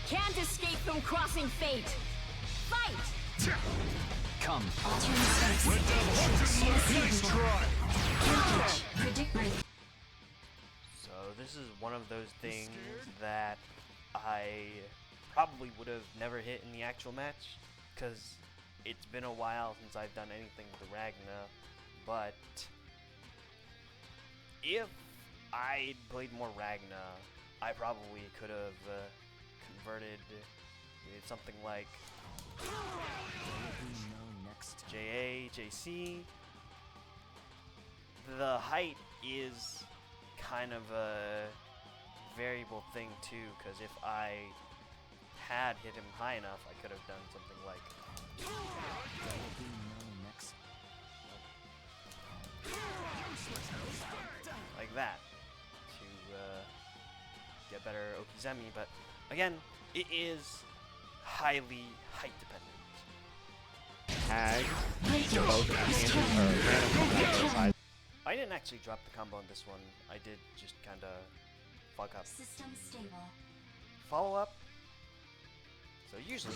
Can't escape from crossing fate. Fight! Come. So this is one of those things that I probably would have never hit in the actual match, because it's been a while since I've done anything with Ragna, but if I'd played more Ragna, I probably could have converted with something like JA, JC. The height is kind of a variable thing too, because if I had hit him high enough, I could have done something like that to get better Okizemi, but again, it is highly height dependent. Tag. Both random sides. I didn't actually drop the combo on this one. I did just kind of fuck up. System stable. Follow up. So usually,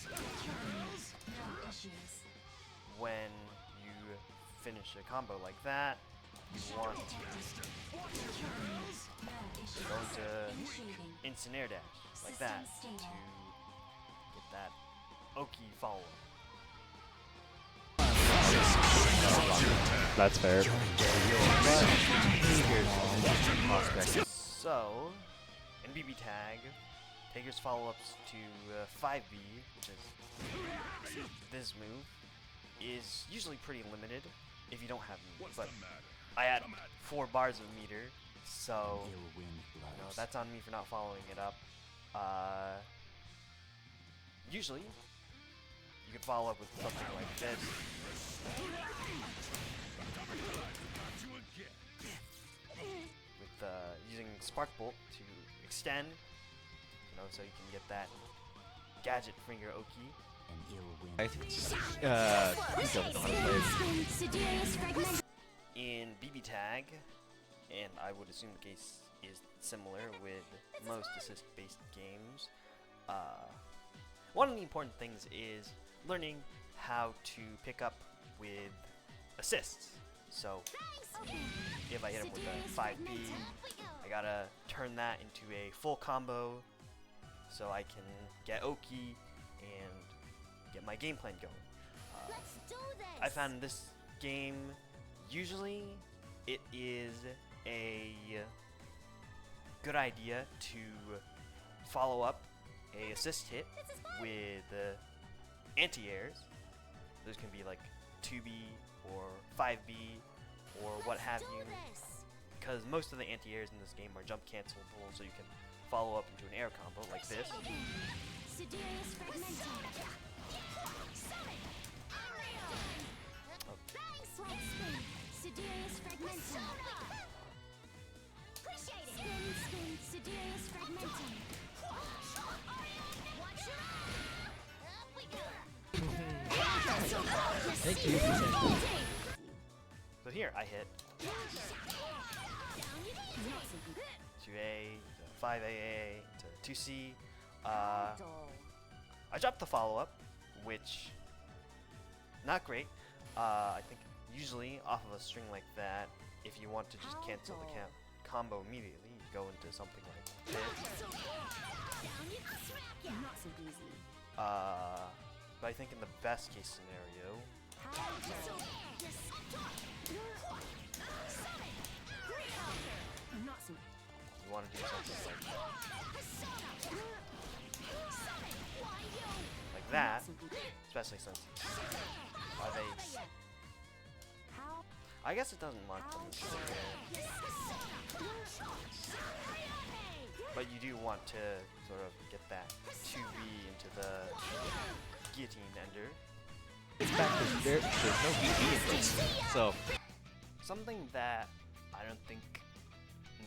No issues. when you finish a combo like that, you want to go into instant air dash like that to get that Oki follow up. That's fair. So, in BB tag, Taker's follow-ups to 5B, which is this move, is usually pretty limited if you don't have meter. But I had 4 bars of meter, so that's on me for not following it up. Usually, you could follow up with something like this. With using Spark Bolt to extend, so you can get that gadget finger Oki. I think it's In BB tag, and I would assume the case is similar with most assist-based games, one of the important things is learning how to pick up with assists. So if I hit him with a 5B, I gotta turn that into a full combo so I can get Oki and get my game plan going. I found in this game, usually it is a good idea to follow up a assist hit with anti-airs. Those can be like 2B or 5B or what have you, because most of the anti-airs in this game are jump cancelable, so you can follow up into an air combo like this. Thank you. So here I hit 2A, to 5AA, to 2C. I dropped the follow-up, which not great. I think usually off of a string like that, if you want to just cancel the combo immediately, you go into something like this. But I think in the best case scenario, you want to do something like that, especially since I guess it doesn't mark them, but you do want to sort of get that 2B into the guillotine ender. It's back to there's no BB in this. So Something that I don't think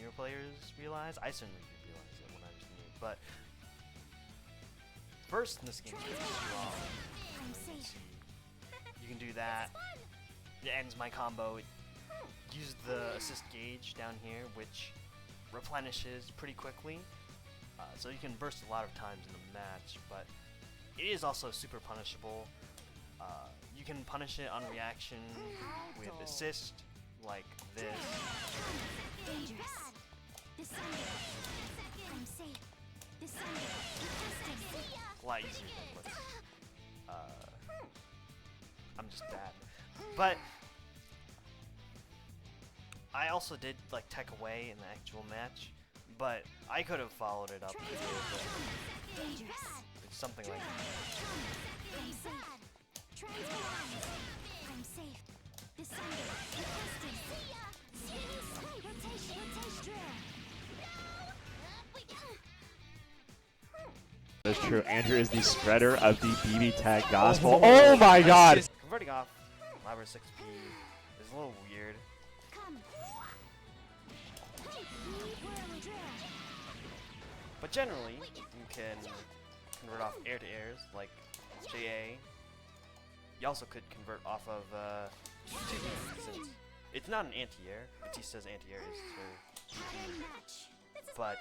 newer players realize, I certainly didn't realize it when I was new, but first in this game is pretty strong. You can do that. It ends my combo. It uses the assist gauge down here, which replenishes pretty quickly. So you can burst a lot of times in a match, but it is also super punishable. You can punish it on reaction with assist, like this. Dangerous. I'm safe. A lot easier than what's, I'm just bad. But I also did like tech away in the actual match, but I could have followed it up with something like I'm safe. I'm safe. That's true. Andrew is the spreader of the BB tag gospel. Oh my god! converting off Labra 6P is a little weird. But generally, you can convert off air to airs like JA. You also could convert off of since it's not an anti-air. Batista's anti-air is for but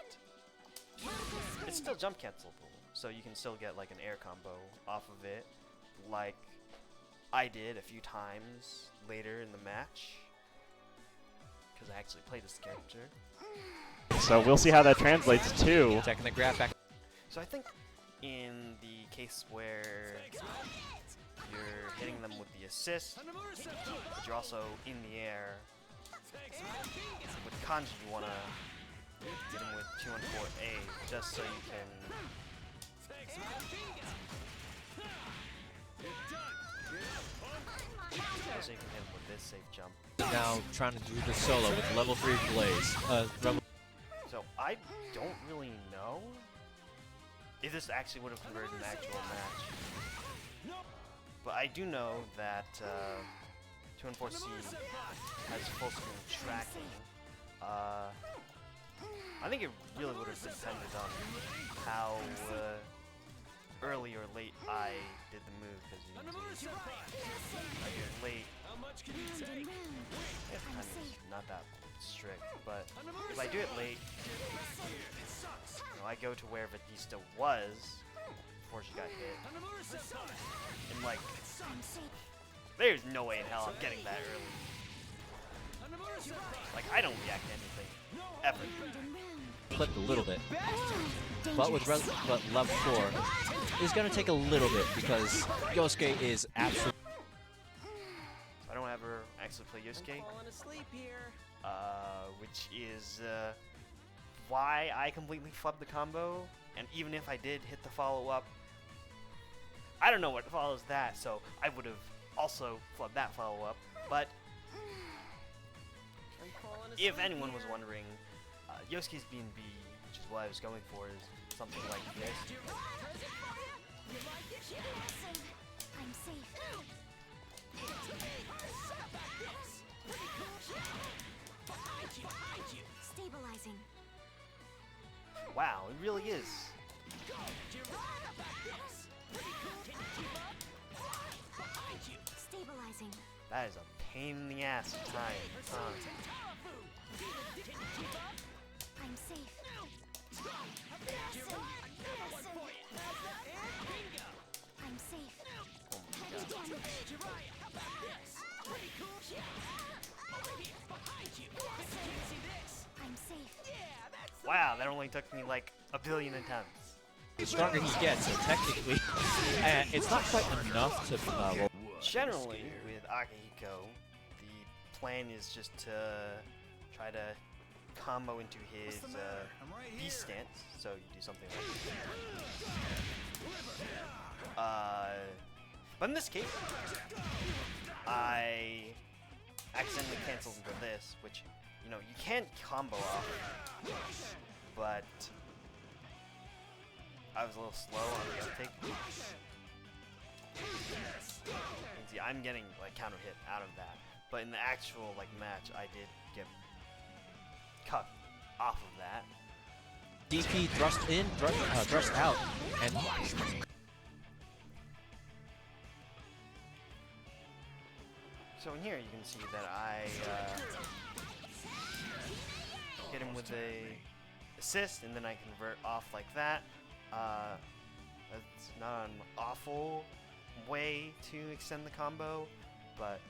it's still jump cancelable, so you can still get like an air combo off of it, like I did a few times later in the match, because I actually played this character. So we'll see how that translates too. Checking the grab back. So I think in the case where you're hitting them with the assist, but you're also in the air, with Kanji you want to get him with 214A just so you can hit him with this safe jump. Now trying to do the solo with level 3 Blaze. So I don't really know if this actually would have converted an actual match. But I do know that 214C has full screen tracking. I think it really would have depended on how early or late I did the move, because you can see I do it late. It's kind of not that strict, but if I do it late, I go to where Batista was before she got hit, and like, there's no way in hell I'm getting that early. Like, I don't react to anything ever. Clipped a little bit, but with level 4 is going to take a little bit because Yosuke is absolutely. I don't ever actually play Yosuke, which is why I completely flubbed the combo. And even if I did hit the follow-up, I don't know what follows that, so I would have also flubbed that follow-up. But if anyone was wondering, Yosuke's B&B, which is what I was going for, is something like this. I'm safe. Stabilizing. Wow, it really is. Stabilizing. That is a pain in the ass time. I'm safe. I'm safe. Oh my god. I'm safe. Wow, that only took me like a billion attempts. The stronger he gets, so technically, it's not quite enough to. Generally, with Akihiko, the plan is just to try to combo into his beast stance. So you do something like but in this case, I accidentally canceled into this, which, you know, you can't combo off, but I was a little slow on the uptake. You can see I'm getting like counter hit out of that, but in the actual like match, I did get cut off of that. DP thrust in, thrust out, and So in here you can see that I hit him with a assist, and then I convert off like that. That's not an awful way to extend the combo, but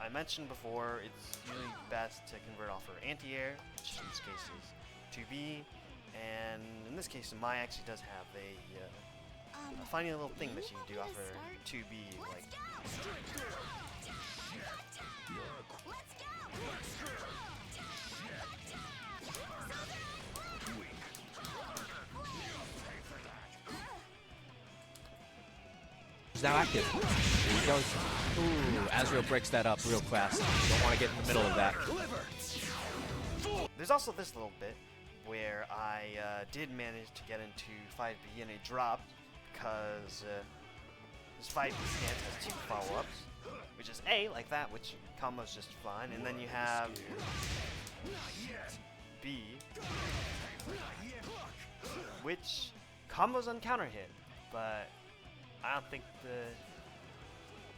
I mentioned before it's really best to convert off her anti-air, which in this case is 2B, and in this case Mai actually does have a funny little thing that she can do off her 2B, like He's now active. Here he goes. Ooh, Azrael breaks that up real fast. Don't want to get in the middle of that. There's also this little bit where I did manage to get into 5B and it dropped because this 5B stance has 2 follow-ups, which is A, like that, which combos just fine, and then you have B, which combos on counter hit, but I don't think the...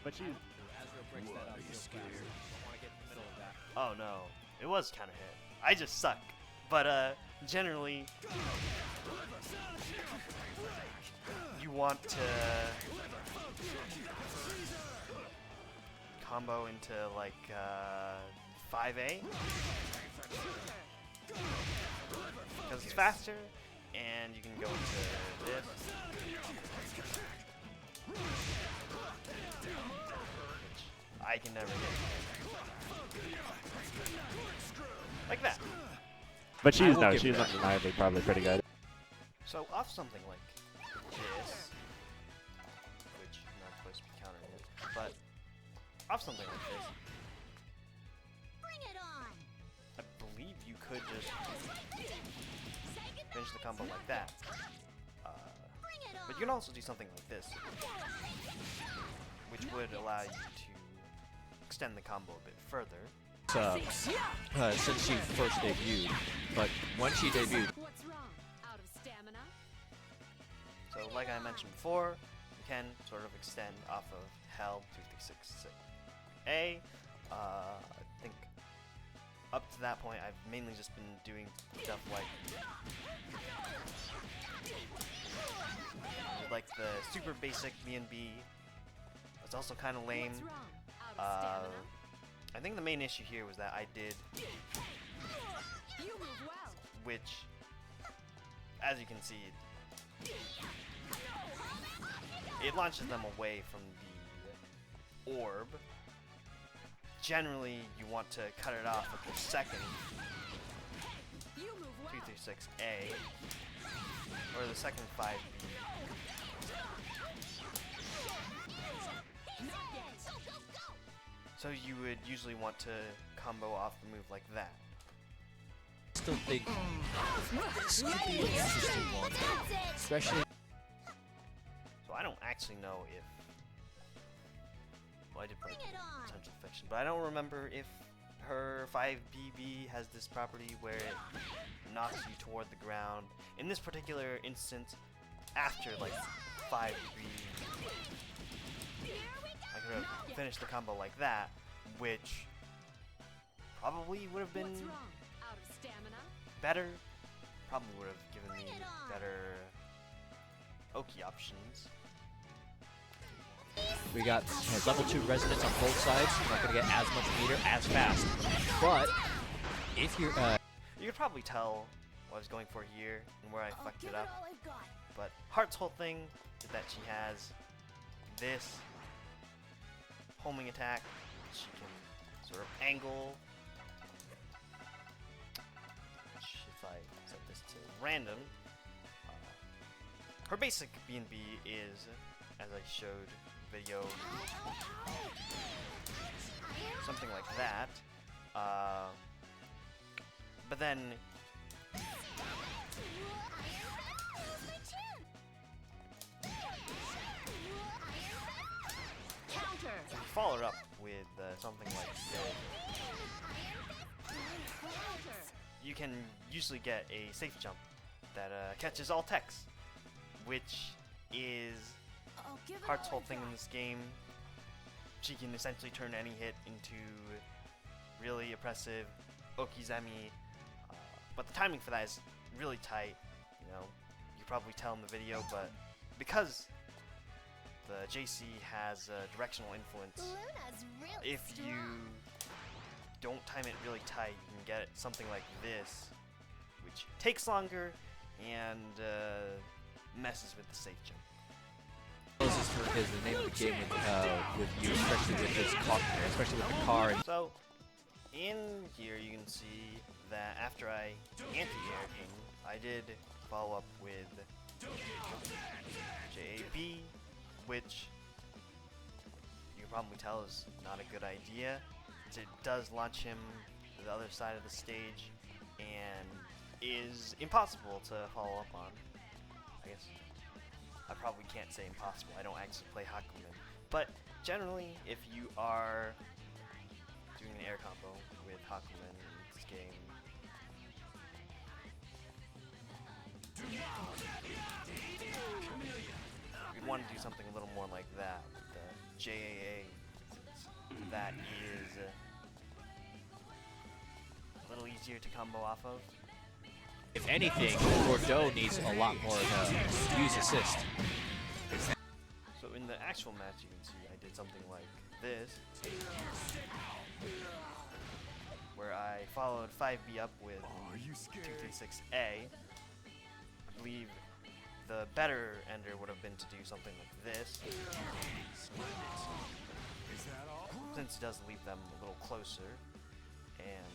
But she's... Azrael breaks that up real fast. Don't want to get in the middle of that. Oh no, it was counter hit. I just suck. But generally, you want to combo into like 5A because it's faster, and you can go into this. Which I can never get. Like that. But she's will no, give she's that. undeniably probably pretty good. So off something like this, which I'm not supposed to be countering it, but off something like this, Bring it on. I believe you could just finish the combo like that. Bring it on. But you can also do something like this, which would allow you to extend the combo a bit further. Since she first debuted, but when she debuted, What's wrong? Out of stamina? So like I mentioned before, you can sort of extend off of held 2366A. I think up to that point I've mainly just been doing stuff like the super basic B&B. It's also kind of lame. What's wrong? Out of stamina? I think the main issue here was that I did, You move well. which, as you can see, it launches them away from the orb. Generally, you want to cut it off at the second You move well. 236A or the second 5B. So you would usually want to combo off the move like that. still think this could be an interesting one, especially. So I don't actually know if... Well, I did play Bring it on. Potential Fiction, but I don't remember if her 5BB has this property where it knocks you toward the ground. In this particular instance, after like 5B, I could have finished the combo like that, which probably would have been What's wrong? Out of stamina? better. Probably would have given me Bring it on. better Oki options. We got level 2 resonance on both sides. You're not going to get as much meter as fast. But if you're You could probably tell what I was going for here and where I I'll fucked give it it up. all I've got. But Heart's whole thing is that she has this homing attack. She can sort of angle. Which if I set this to random, her basic B&B is, as I showed video, something like that. But then Counter. you follow it up with something like this. Counter. You can usually get a safe jump that catches all techs, which is I'll give it Heart's all whole I've thing in got. this game. She can essentially turn any hit into really oppressive Okizemi, but the timing for that is really tight. You know, you probably tell in the video, but because the JC has a directional influence, Luna's really if you don't time it really tight, you can get something like this, which takes longer and messes with the safe jump. Is the name of the game with you, especially with this car, especially with the car. And So, in here you can see that after I anti-aired him, I did follow up with JAB, which you can probably tell is not a good idea. It does launch him to the other side of the stage and is impossible to follow up on. I guess I probably can't say impossible. I don't actually play Hakumen. But generally, if you are doing an air combo with Hakumen in this game, you'd want to do something a little more like that with the JAA. That is a little easier to combo off of. if anything, Bordeaux needs a lot more use assist. So in the actual match, you can see I did something like this, where I followed 5B up with 236A. I believe the better ender would have been to do something like this, since it does leave them a little closer and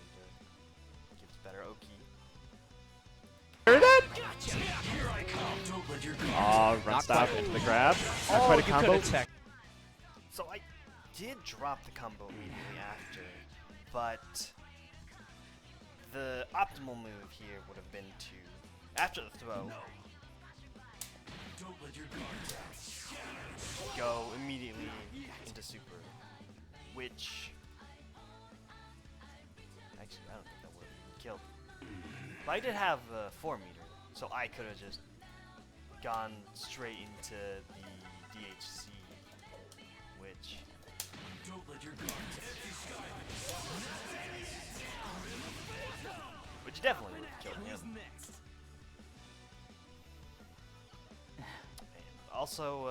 gives better Oki. Hear that? Oh, run Not stop quite. into the grab. Not Oh, quite a you combo. could attack. So I did drop the combo immediately after, but the optimal move here would have been to, after the throw, go immediately into super, which actually I don't think that would have killed. But I did have a 4 meter, so I could have just gone straight into the DHC, which definitely would have killed him. And also,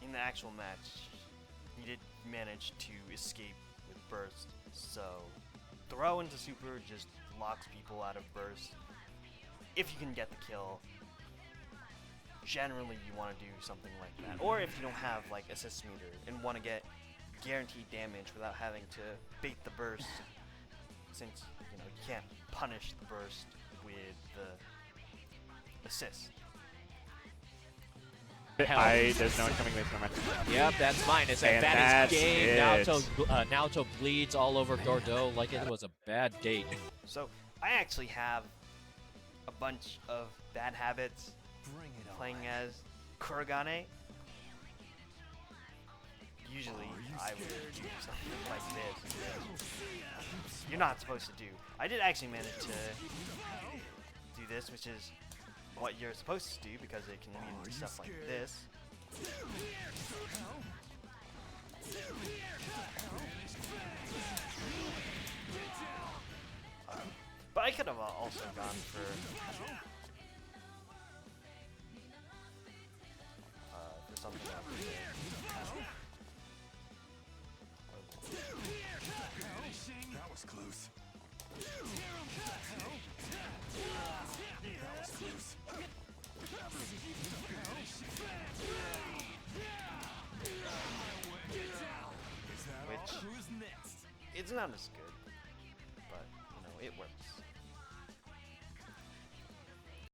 in the actual match, he did manage to escape with burst, so throw into super just locks people out of burst. If you can get the kill, generally you want to do something like that. Or if you don't have like assist meter and want to get guaranteed damage without having to bait the burst, since you know you can't punish the burst with the assist. There's no one coming away from my match. Yep, that's mine. It's a And bad that's game. it. Naoto bleeds all over Bordeaux like it was a bad date. So I actually have a bunch of bad habits playing as Kurogane. Usually I would do something like this. You're not supposed to do. I did actually manage to do this, which is what you're supposed to do because it can lead into stuff like this. But I could have also gone for something else. That was close. Which it's not as good, but you know it works.